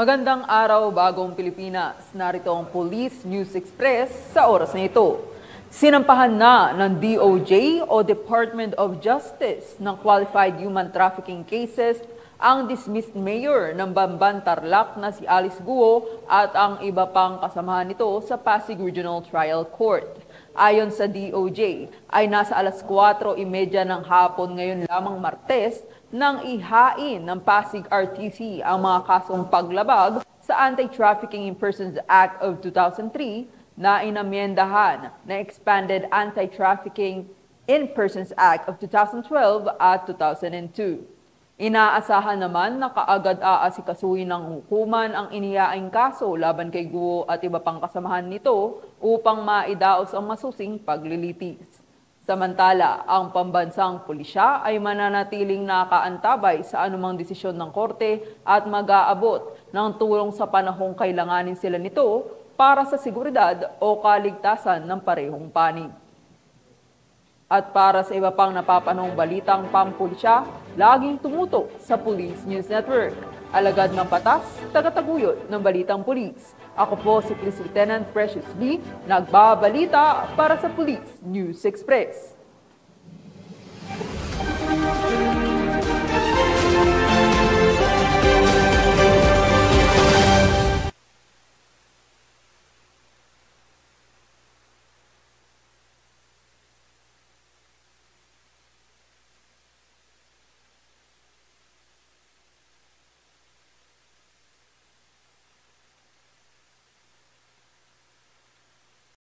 Magandang araw, Bagong Pilipinas. Narito ang Police News Express sa oras na ito. Sinampahan na ng DOJ o Department of Justice ng qualified human trafficking cases ang dismissed mayor ng Bamban Tarlac na si Alice Guo at ang iba pang kasamahan nito sa Pasig Regional Trial Court. Ayon sa DOJ, ay nasa alas 4:30 ng hapon ngayon lamang Martes nang ihain ng Pasig RTC ang mga kasong paglabag sa Anti-Trafficking in Persons Act of 2003 na inamyendahan na Expanded Anti-Trafficking in Persons Act of 2012 at 2002. Inaasahan naman na kaagad aasikasuhin ng hukuman ang inihaing kaso laban kay Guo at iba pang kasamahan nito upang maidaos ang masusing paglilitis. Samantala, ang pambansang pulisya ay mananatiling nakaantabay sa anumang desisyon ng korte at mag-aabot ng tulong sa panahong kailanganin sila nito para sa seguridad o kaligtasan ng parehong panig. At para sa iba pang napapanahong balitang pampulisya, laging tumutok sa Police News Network. Alagad ng batas, tagataguyod ng balitang pulis. Ako po si Police Lieutenant Precious B, nagbabalita para sa Police News Express.